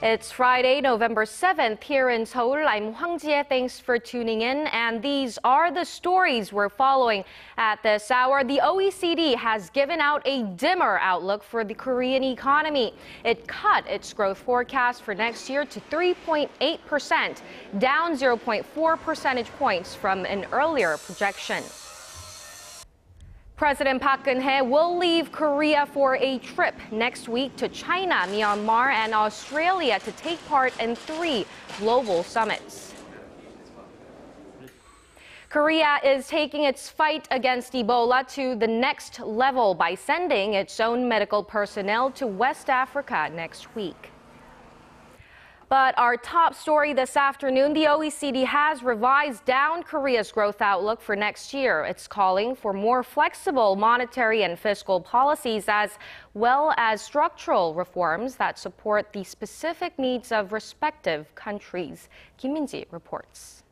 It's Friday, November 7th here in Seoul. I'm Hwang Ji-hye. Thanks for tuning in. And these are the stories we're following at this hour. The OECD has given out a dimmer outlook for the Korean economy. It cut its growth forecast for next year to 3.8%, down 0.4 percentage points from an earlier projection. President Park Geun-hye will leave Korea for a trip next week to China, Myanmar, and Australia to take part in 3 global summits. Korea is taking its fight against Ebola to the next level by sending its own medical personnel to West Africa next week. But our top story this afternoon, the OECD has revised down Korea's growth outlook for next year. It's calling for more flexible monetary and fiscal policies as well as structural reforms that support the specific needs of respective countries. Kim Min-ji reports.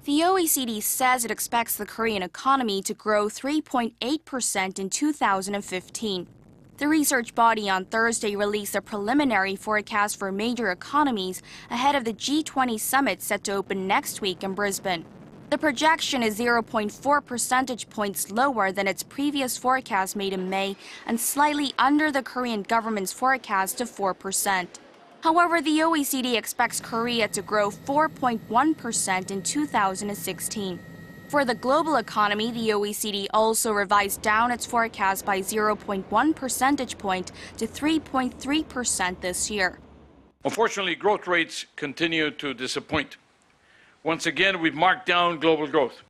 The OECD says it expects the Korean economy to grow 3.8% in 2015. The research body on Thursday released a preliminary forecast for major economies ahead of the G20 summit set to open next week in Brisbane. The projection is 0.4 percentage points lower than its previous forecast made in May and slightly under the Korean government's forecast of 4%. However, the OECD expects Korea to grow 4.1% in 2016. For the global economy, the OECD also revised down its forecast by 0.1 percentage point to 3.3% this year. Unfortunately, growth rates continue to disappoint. Once again, we've marked down global growth.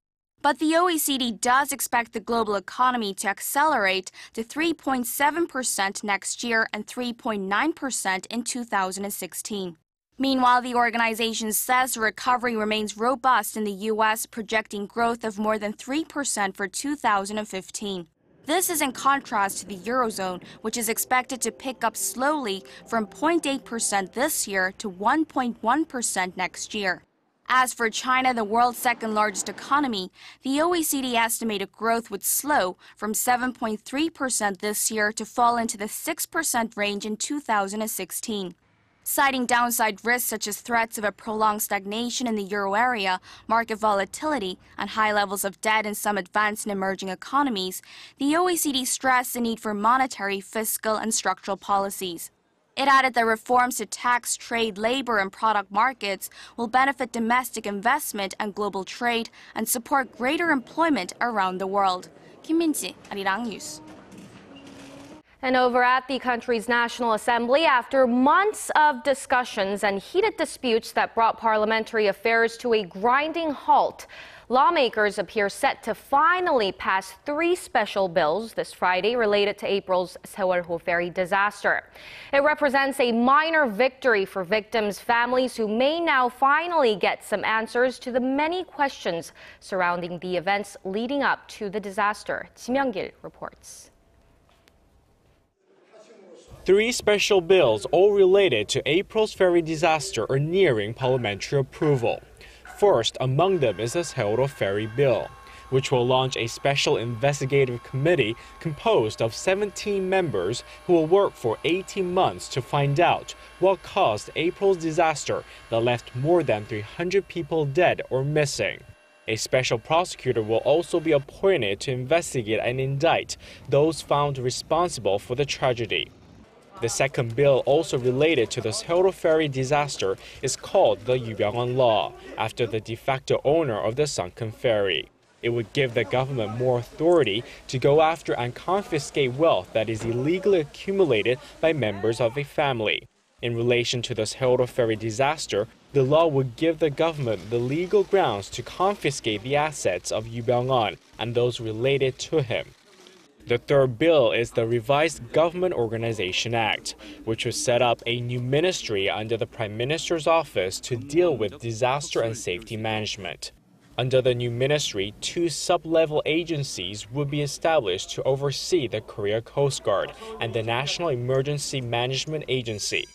But the OECD does expect the global economy to accelerate to 3.7% next year and 3.9% in 2016. Meanwhile, the organization says the recovery remains robust in the U.S., projecting growth of more than 3% for 2015. This is in contrast to the Eurozone, which is expected to pick up slowly from 0.8% this year to 1.1% next year. As for China, the world's second-largest economy, the OECD estimated growth would slow from 7.3% this year to fall into the 6% range in 2016. Citing downside risks such as threats of a prolonged stagnation in the euro area, market volatility, and high levels of debt in some advanced and emerging economies, the OECD stressed the need for monetary, fiscal, and structural policies. It added that reforms to tax, trade, labor, and product markets will benefit domestic investment and global trade and support greater employment around the world. Kim Min-ji, ARIRANG News. And over at the country's National Assembly, after months of discussions and heated disputes that brought parliamentary affairs to a grinding halt, lawmakers appear set to finally pass 3 special bills this Friday related to April's Seoul ferry disaster. It represents a minor victory for victims' families who may now finally get some answers to the many questions surrounding the events leading up to the disaster. Ji Myung-gil reports. 3 special bills, all related to April's ferry disaster, are nearing parliamentary approval. First among them is the Seoul ferry bill, which will launch a special investigative committee composed of 17 members who will work for 18 months to find out what caused April's disaster that left more than 300 people dead or missing. A special prosecutor will also be appointed to investigate and indict those found responsible for the tragedy. The second bill, also related to the Seoul ferry disaster, is called the Yubyung-won Law, after the de facto owner of the sunken ferry. It would give the government more authority to go after and confiscate wealth that is illegally accumulated by members of a family. In relation to the Seoul ferry disaster, the law would give the government the legal grounds to confiscate the assets of Yubyung-won and those related to him. The third bill is the revised Government Organization Act, which would set up a new ministry under the Prime Minister's office to deal with disaster and safety management. Under the new ministry, 2 sub-level agencies would be established to oversee the Korea Coast Guard and the National Emergency Management Agency.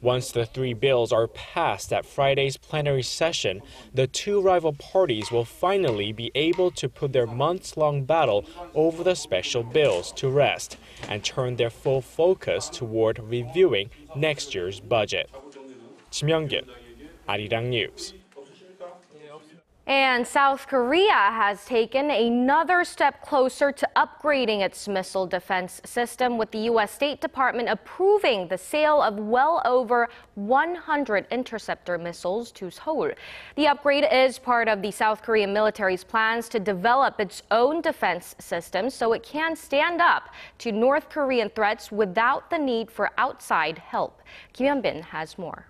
Once the three bills are passed at Friday's plenary session, the two rival parties will finally be able to put their months-long battle over the special bills to rest and turn their full focus toward reviewing next year's budget. Kim Young-gyun, ARIRANG News. And South Korea has taken another step closer to upgrading its missile defense system, with the U.S. State Department approving the sale of well over 100 interceptor missiles to Seoul. The upgrade is part of the South Korean military's plans to develop its own defense system so it can stand up to North Korean threats without the need for outside help. Kim Hyun-bin has more.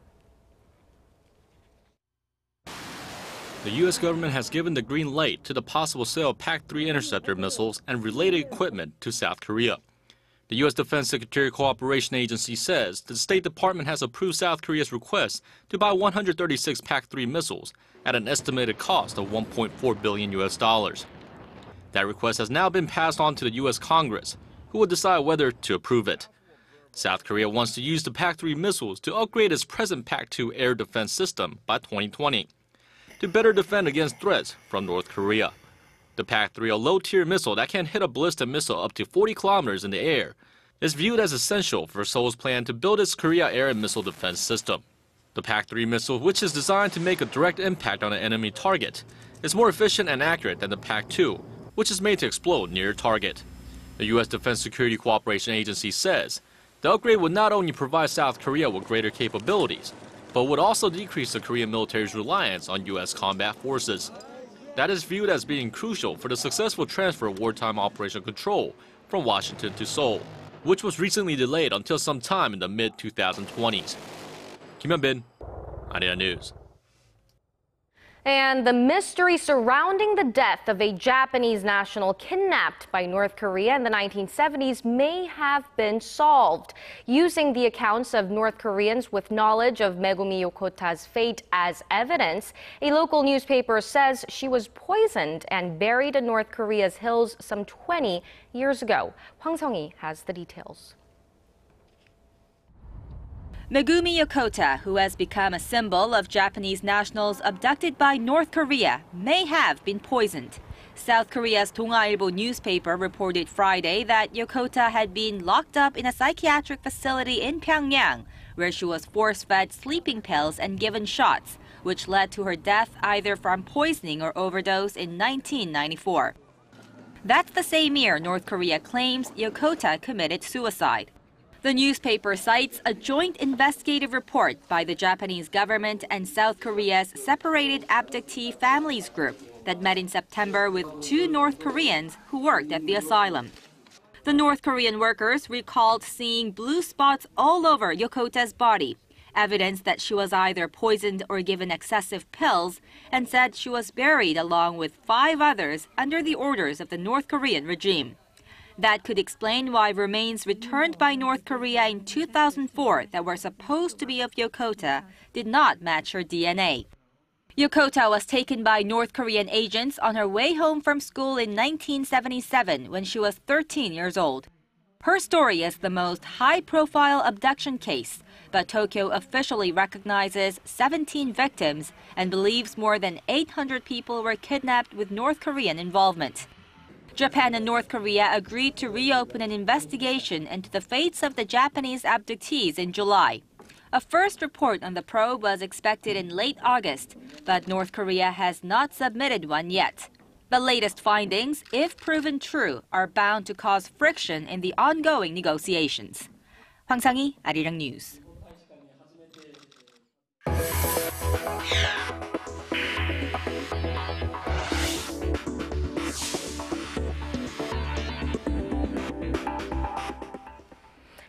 The U.S. government has given the green light to the possible sale of PAC-3 interceptor missiles and related equipment to South Korea. The U.S. Defense Secretary Cooperation Agency says the State Department has approved South Korea's request to buy 136 PAC-3 missiles at an estimated cost of $1.4 billion. That request has now been passed on to the U.S. Congress, who will decide whether to approve it. South Korea wants to use the PAC-3 missiles to upgrade its present PAC-2 air defense system by 2020. To better defend against threats from North Korea. The PAC-3, a low-tier missile that can hit a ballistic missile up to 40 kilometers in the air, is viewed as essential for Seoul's plan to build its Korea air and missile defense system. The PAC-3 missile, which is designed to make a direct impact on an enemy target, is more efficient and accurate than the PAC-2, which is made to explode near a target. The U.S. Defense Security Cooperation Agency says the upgrade would not only provide South Korea with greater capabilities, but would also decrease the Korean military's reliance on U.S. combat forces. That is viewed as being crucial for the successful transfer of wartime operational control from Washington to Seoul, which was recently delayed until sometime in the mid-2020s. Kim Hyun-bin, ARIRANG News. And the mystery surrounding the death of a Japanese national kidnapped by North Korea in the 1970s may have been solved. Using the accounts of North Koreans with knowledge of Megumi Yokota's fate as evidence, a local newspaper says she was poisoned and buried in North Korea's hills some 20 years ago. Hwang Ji-hye has the details. Megumi Yokota, who has become a symbol of Japanese nationals abducted by North Korea, may have been poisoned. South Korea's 동아일보 newspaper reported Friday that Yokota had been locked up in a psychiatric facility in Pyongyang, where she was force-fed sleeping pills and given shots, which led to her death either from poisoning or overdose in 1994. That's the same year North Korea claims Yokota committed suicide. The newspaper cites a joint investigative report by the Japanese government and South Korea's Separated Abductee Families Group that met in September with two North Koreans who worked at the asylum. The North Korean workers recalled seeing blue spots all over Yokota's body, evidence that she was either poisoned or given excessive pills, and said she was buried along with 5 others under the orders of the North Korean regime. That could explain why remains returned by North Korea in 2004 that were supposed to be of Yokota did not match her DNA. Yokota was taken by North Korean agents on her way home from school in 1977 when she was 13 years old. Her story is the most high-profile abduction case, but Tokyo officially recognizes 17 victims and believes more than 800 people were kidnapped with North Korean involvement. Japan and North Korea agreed to reopen an investigation into the fates of the Japanese abductees in July. A first report on the probe was expected in late August, but North Korea has not submitted one yet. The latest findings, if proven true, are bound to cause friction in the ongoing negotiations. Hwang Ji-hye, ARIRANG News.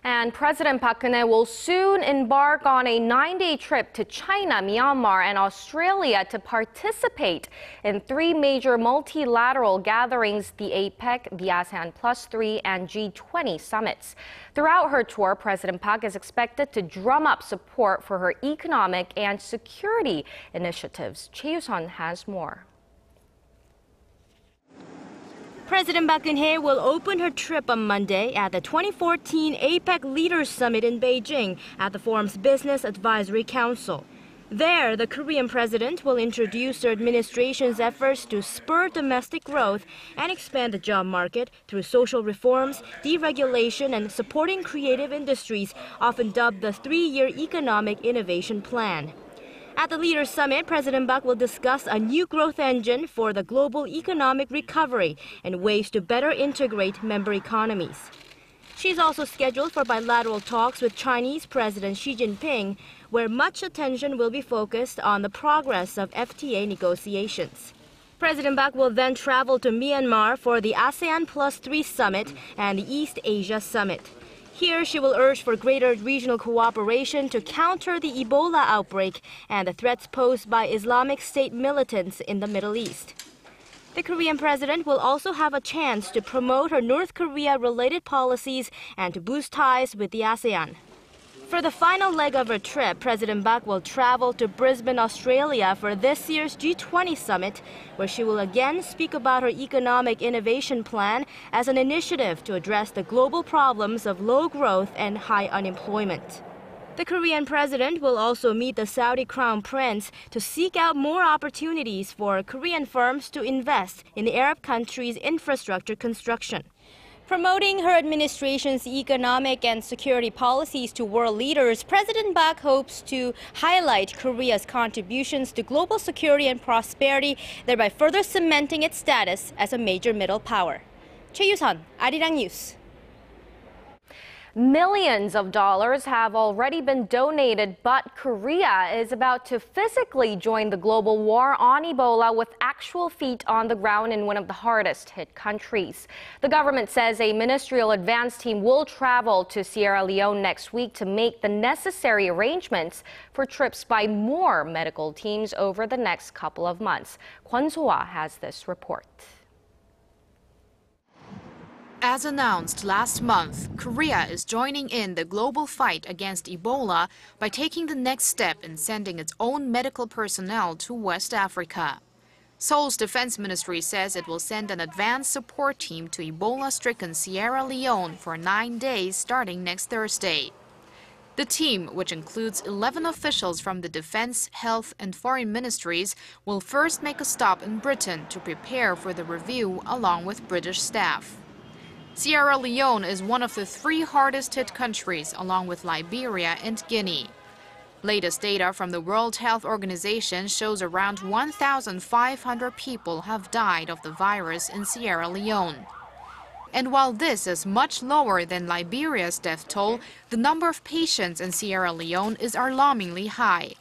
And President Park Geun-hye will soon embark on a 9-day trip to China, Myanmar, and Australia to participate in 3 major multilateral gatherings, the APEC, the ASEAN +3, and G20 summits. Throughout her tour, President Park is expected to drum up support for her economic and security initiatives. Choi Yoo-sun has more. President Park Geun-hye will open her trip on Monday at the 2014 APEC Leaders Summit in Beijing at the forum's Business Advisory Council. There, the Korean president will introduce her administration's efforts to spur domestic growth and expand the job market through social reforms, deregulation, and supporting creative industries, often dubbed the 3-year Economic Innovation Plan. At the Leaders Summit, President Park will discuss a new growth engine for the global economic recovery and ways to better integrate member economies. She's also scheduled for bilateral talks with Chinese President Xi Jinping, where much attention will be focused on the progress of FTA negotiations. President Park will then travel to Myanmar for the ASEAN Plus 3 Summit and the East Asia Summit. Here, she will urge for greater regional cooperation to counter the Ebola outbreak and the threats posed by Islamic State militants in the Middle East. The Korean president will also have a chance to promote her North Korea-related policies and to boost ties with the ASEAN. For the final leg of her trip, President Park will travel to Brisbane, Australia for this year's G20 summit, where she will again speak about her economic innovation plan as an initiative to address the global problems of low growth and high unemployment. The Korean president will also meet the Saudi Crown Prince to seek out more opportunities for Korean firms to invest in the Arab country's infrastructure construction. Promoting her administration's economic and security policies to world leaders, President Park hopes to highlight Korea's contributions to global security and prosperity, thereby further cementing its status as a major middle power. Choi Yu-sun, ARIRANG News. Millions of dollars have already been donated, but Korea is about to physically join the global war on Ebola with actual feet on the ground in one of the hardest hit countries. The government says a ministerial advance team will travel to Sierra Leone next week to make the necessary arrangements for trips by more medical teams over the next couple of months. Kwon So-ah has this report. As announced last month, Korea is joining in the global fight against Ebola by taking the next step in sending its own medical personnel to West Africa. Seoul's defense ministry says it will send an advanced support team to Ebola-stricken Sierra Leone for 9 days starting next Thursday. The team, which includes 11 officials from the defense, health, and foreign ministries, will first make a stop in Britain to prepare for the review along with British staff. Sierra Leone is one of the 3 hardest-hit countries, along with Liberia and Guinea. Latest data from the World Health Organization shows around 1,500 people have died of the virus in Sierra Leone. And while this is much lower than Liberia's death toll, the number of patients in Sierra Leone is alarmingly high.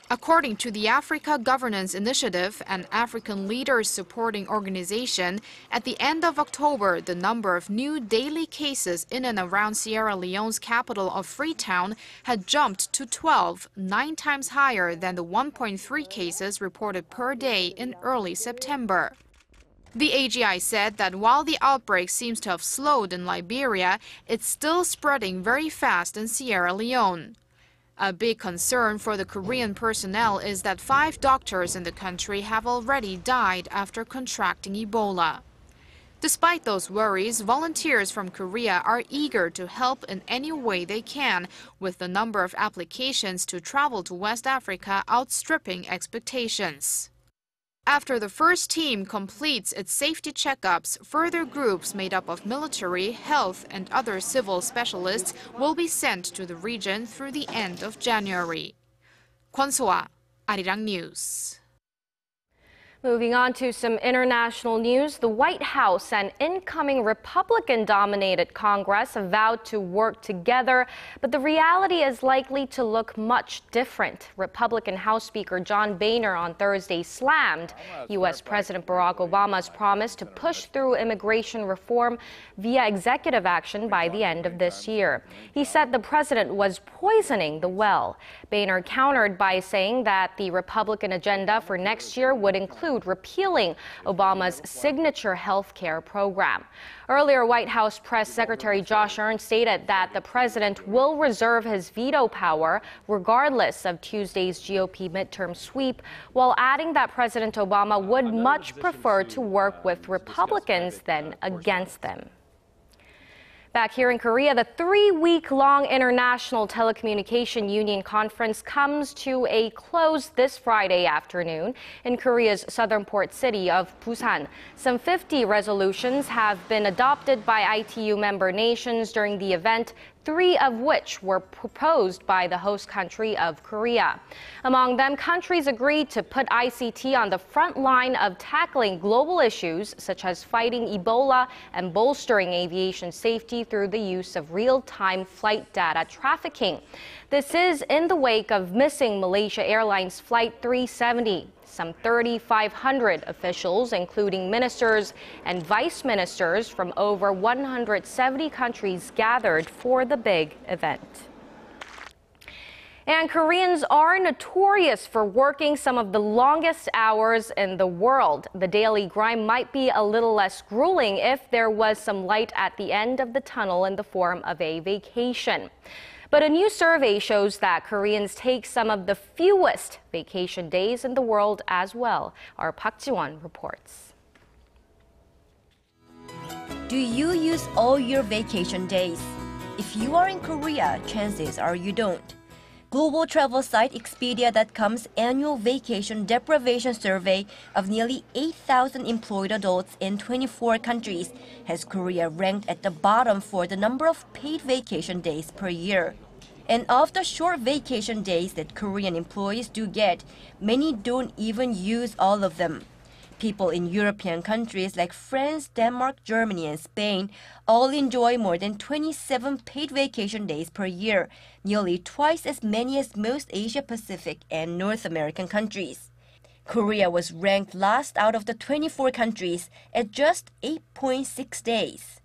According to the Africa Governance Initiative, an African leaders supporting organization, at the end of October, the number of new daily cases in and around Sierra Leone's capital of Freetown had jumped to 12, 9 times higher than the 1.3 cases reported per day in early September. The AGI said that while the outbreak seems to have slowed in Liberia, it's still spreading very fast in Sierra Leone. A big concern for the Korean personnel is that 5 doctors in the country have already died after contracting Ebola. Despite those worries, volunteers from Korea are eager to help in any way they can, with the number of applications to travel to West Africa outstripping expectations. After the first team completes its safety checkups, further groups made up of military, health, and other civil specialists will be sent to the region through the end of January. Kwon So-ah, ARIRANG News. Moving on to some international news, the White House and incoming Republican-dominated Congress have vowed to work together, but the reality is likely to look much different. Republican House Speaker John Boehner on Thursday slammed U.S. President Barack Obama's promise to push through immigration reform via executive action by the end of this year. He said the president was poisoning the well. Boehner countered by saying that the Republican agenda for next year would include include repealing Obama's signature health care program. Earlier, White House Press Secretary Josh Earnest stated that the president will reserve his veto power regardless of Tuesday's GOP midterm sweep, while adding that President Obama would much prefer to work with Republicans than against them. Back here in Korea, the 3-week-long International Telecommunication Union Conference comes to a close this Friday afternoon in Korea's southern port city of Busan. Some 50 resolutions have been adopted by ITU member nations during the event, 3 of which were proposed by the host country of Korea. Among them, countries agreed to put ICT on the front line of tackling global issues such as fighting Ebola and bolstering aviation safety through the use of real-time flight data trafficking. This is in the wake of missing Malaysia Airlines Flight 370. Some 3,500 officials, including ministers and vice ministers from over 170 countries, gathered for the big event. And Koreans are notorious for working some of the longest hours in the world. The daily grind might be a little less grueling if there was some light at the end of the tunnel in the form of a vacation. But a new survey shows that Koreans take some of the fewest vacation days in the world as well. Our Park Ji-hye reports. Do you use all your vacation days? If you are in Korea, chances are you don't. Global travel site Expedia.com's annual vacation deprivation survey of nearly 8,000 employed adults in 24 countries has Korea ranked at the bottom for the number of paid vacation days per year. And of the short vacation days that Korean employees do get, many don't even use all of them. People in European countries like France, Denmark, Germany, and Spain all enjoy more than 27 paid vacation days per year, nearly twice as many as most Asia-Pacific and North American countries. Korea was ranked last out of the 24 countries at just 8.6 days.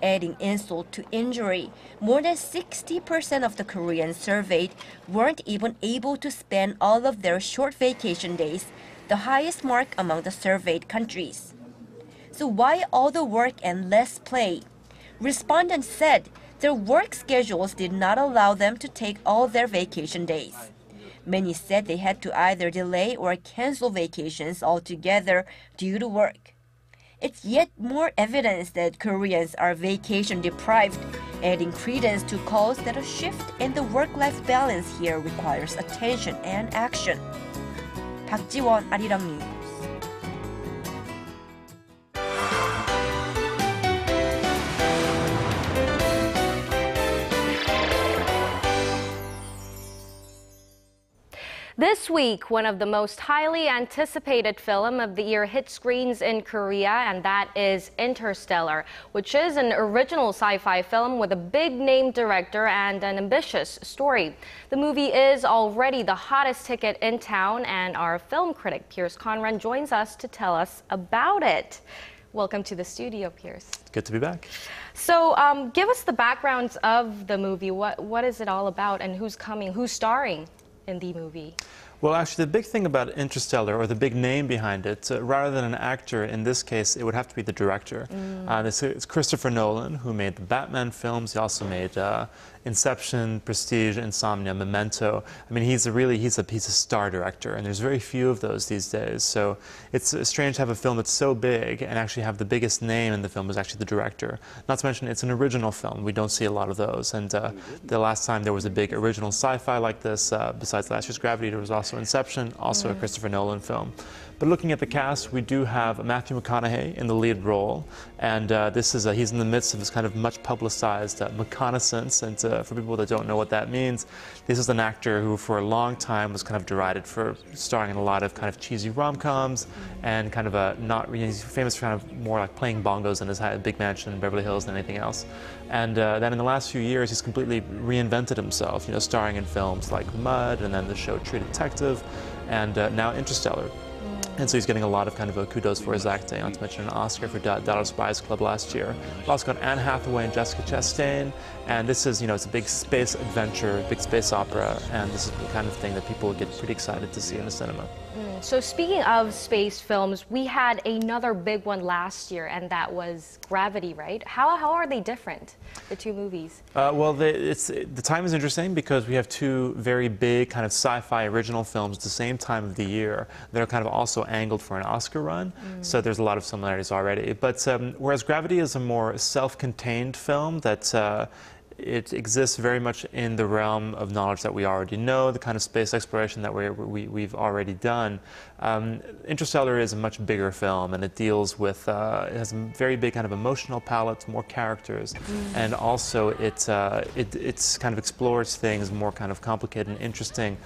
Adding insult to injury, more than 60% of the Koreans surveyed weren't even able to spend all of their short vacation days, the highest mark among the surveyed countries. So why all the work and less play? Respondents said their work schedules did not allow them to take all their vacation days. Many said they had to either delay or cancel vacations altogether due to work. It's yet more evidence that Koreans are vacation deprived, adding credence to calls that a shift in the work-life balance here requires attention and action. Park Ji-hye, ARIRANG News. This week, one of the most highly anticipated film of the year hit screens in Korea, and that is Interstellar, which is an original sci-fi film with a big-name director and an ambitious story. The movie is already the hottest ticket in town, and our film critic, Piers Conran, joins us to tell us about it. Welcome to the studio, Piers. Good to be back. So give us the backgrounds of the movie. What is it all about, and who's starring in the movie? Well, actually, the big thing about Interstellar, or the big name behind it, rather than an actor, in this case, it would have to be the director. It's Christopher Nolan, who made the Batman films. He also made Inception, Prestige, Insomnia, Memento. I mean, he's a star director, and there's very few of those these days. So it's strange to have a film that's so big and actually have the biggest name in the film is actually the director. Not to mention, it's an original film. We don't see a lot of those. And the last time there was a big original sci-fi like this, besides last year's Gravity, there was also Inception, also a Christopher Nolan film. But looking at the cast, we do have Matthew McConaughey in the lead role, and he's in the midst of this kind of much publicized reconnaissance. And for people that don't know what that means, this is an actor who for a long time was kind of derided for starring in a lot of kind of cheesy rom-coms and kind of he's famous for kind of more like playing bongos in his big mansion in Beverly Hills than anything else. And then in the last few years, he's completely reinvented himself, starring in films like Mud, and then the show True Detective, and now Interstellar. And so he's getting a lot of kind of kudos for his acting, not to mention an Oscar for Dallas Buyers Club last year. We've also got Anne Hathaway and Jessica Chastain, and this is, it's a big space adventure, big space opera, and this is the kind of thing that people get pretty excited to see in the cinema. So speaking of space films, we had another big one last year, and that was Gravity, right? How are they different, the two movies? Well, the time is interesting because we have two very big kind of sci-fi original films at the same time of the year that are kind of also angled for an Oscar run. So there's a lot of similarities already. But whereas Gravity is a more self-contained film that it exists very much in the realm of knowledge that we already know, the kind of space exploration that we've already done. Interstellar is a much bigger film, and it deals with, it has a very big kind of emotional palette, more characters, and also it's kind of explores things more kind of complicated and interesting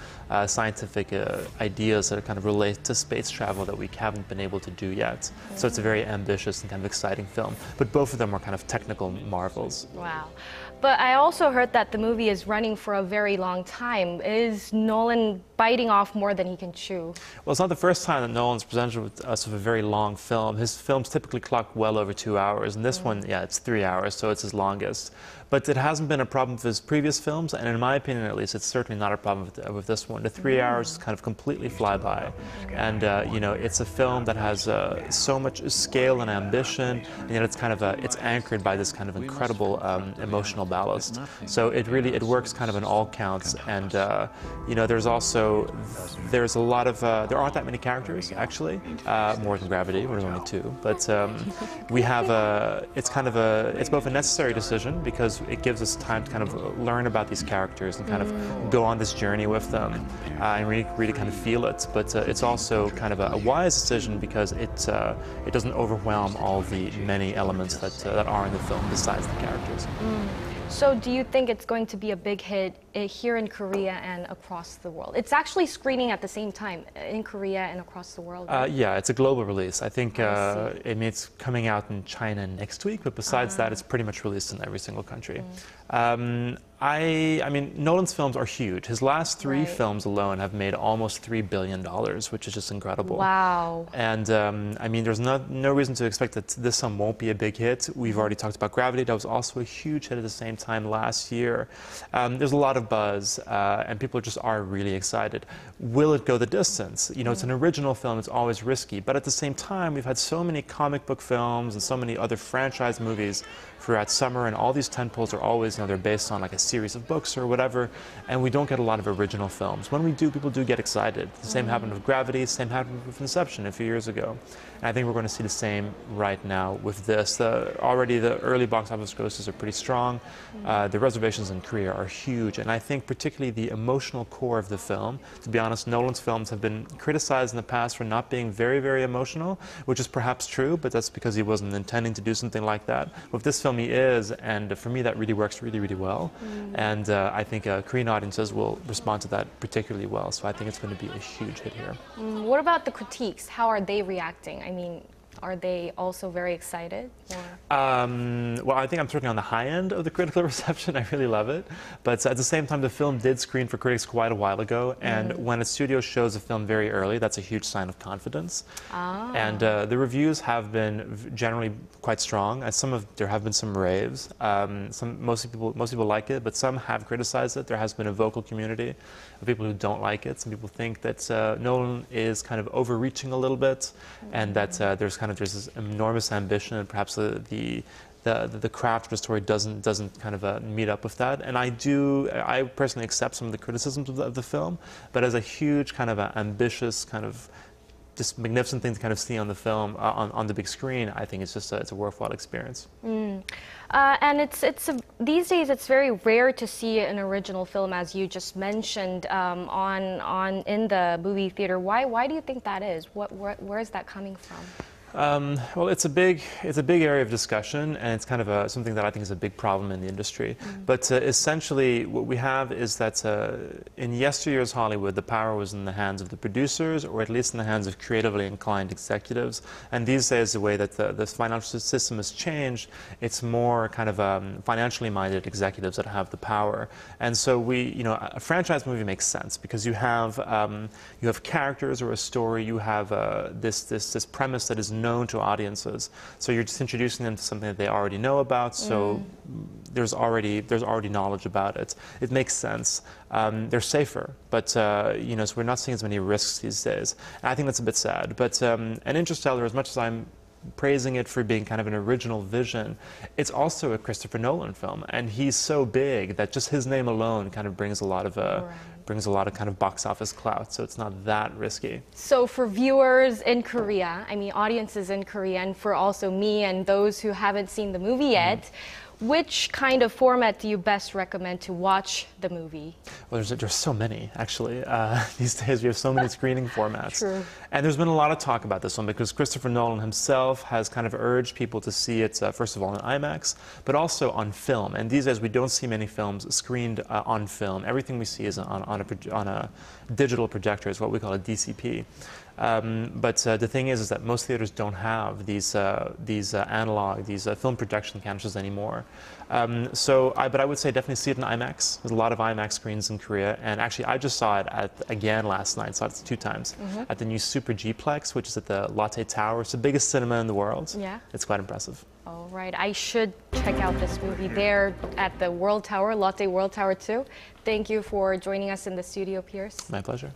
scientific ideas that kind of relate to space travel that we haven't been able to do yet. So it's a very ambitious and kind of exciting film, but both of them are kind of technical marvels. Wow. But I also heard that the movie is running for a very long time. Is Nolan biting off more than he can chew? Well, it's not the first time that Nolan's presented with us with a very long film. His films typically clock well over 2 hours, and this one, yeah, it's 3 hours, so it's his longest. But it hasn't been a problem with his previous films, and in my opinion at least, it's certainly not a problem with this one. The 3 hours is kind of completely fly by. And, you know, it's a film that has so much scale and ambition, and yet it's kind of, it's anchored by this kind of incredible emotional ballast. So it works kind of on all counts, and, you know, there's a lot of, there aren't that many characters, actually, more than Gravity, where there's only 2. But we have it's both a necessary decision because it gives us time to kind of learn about these characters and kind of go on this journey with them and really kind of feel it. But it's also kind of a wise decision because it doesn't overwhelm all the many elements that are in the film besides the characters. So do you think it's going to be a big hit here in Korea and across the world? It's actually screening at the same time in Korea and across the world, right? Yeah, it's a global release. I think it's coming out in China next week, but besides that, it's pretty much released in every single country. I mean, Nolan's films are huge. His last 3 films alone have made almost $3 billion, which is just incredible. Wow. And I mean, there's no reason to expect that this one won't be a big hit. We've already talked about Gravity. That was also a huge hit at the same time last year. There's a lot of buzz, and people just are really excited. Will it go the distance? You know, it's an original film. It's always risky. But at the same time, we've had so many comic book films and so many other franchise movies throughout summer, and all these tentpoles are always, you know, they're based on like a series of books or whatever, and we don't get a lot of original films. When we do, people do get excited. The same happened with Gravity, the same happened with Inception a few years ago. And I think we're going to see the same right now with this. Already the early box office grosses are pretty strong. The reservations in Korea are huge, and I think particularly the emotional core of the film. To be honest, Nolan's films have been criticized in the past for not being very, very emotional, which is perhaps true, but that's because he wasn't intending to do something like that. With this film, he is, and for me that really works really, really well. And I think Korean audiences will respond to that particularly well, so I think it's going to be a huge hit here. What about the critiques? How are they reacting? I mean, are they also very excited? Well, I think I'm certainly on the high end of the critical reception. I really love it. But at the same time, the film did screen for critics quite a while ago. And when a studio shows a film very early, that's a huge sign of confidence. And the reviews have been generally quite strong. There have been some raves. Most people like it, but some have criticized it. There has been a vocal community of people who don't like it. Some people think that Nolan is kind of overreaching a little bit, and that there's this enormous ambition, and perhaps the craft of the story doesn't kind of meet up with that. And I personally accept some of the criticisms of the film, but as a huge kind of ambitious kind of just magnificent thing to kind of see on the film on the big screen, I think it's just it's a worthwhile experience. And these days it's very rare to see an original film, as you just mentioned, in the movie theater. Why do you think that is? Where is that coming from? Well, it's a big area of discussion, and it's kind of something that I think is a big problem in the industry. But essentially, what we have is that in yesteryear's Hollywood, the power was in the hands of the producers, or at least in the hands of creatively inclined executives. And these days, the way that the financial system has changed, it's more kind of financially minded executives that have the power. And so a franchise movie makes sense because you have characters or a story, you have this premise that is known to audiences. So you're just introducing them to something that they already know about, so there's already knowledge about it. It makes sense. They're safer, but you know, so we're not seeing as many risks these days. And I think that's a bit sad. But and Interstellar, as much as I'm praising it for being kind of an original vision, it's also a Christopher Nolan film, and he's so big that just his name alone kind of brings a lot of kind of box office clout, so it's not that risky. So for viewers in Korea, I mean audiences in Korea, and for also me and those who haven't seen the movie yet, which kind of format do you best recommend to watch the movie? Well, there's so many, actually. These days we have so many screening formats. True. And there's been a lot of talk about this one because Christopher Nolan himself has kind of urged people to see it, first of all, in IMAX, but also on film. And these days we don't see many films screened on film. Everything we see is on a digital projector, is what we call a DCP. But the thing is that most theaters don't have these analog, film projection canisters anymore. But I would say definitely see it in IMAX. There's a lot of IMAX screens in Korea, and actually I just saw it again last night. Saw it 2 times at the new Super G-Plex, which is at the Lotte Tower. It's the biggest cinema in the world. Yeah, it's quite impressive. All right, I should check out this movie there at the World Tower, Lotte World Tower 2. Thank you for joining us in the studio, Pierce. My pleasure.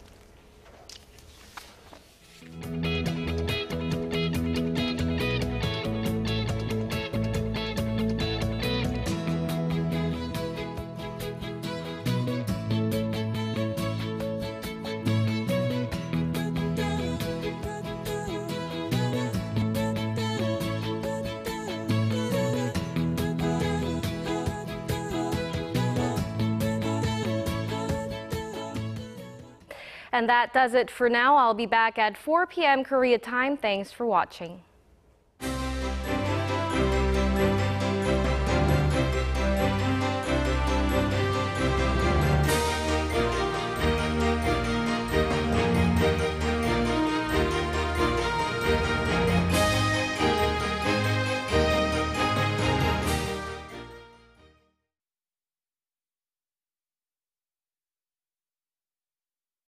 And that does it for now. I'll be back at 4 p.m. Korea time. Thanks for watching.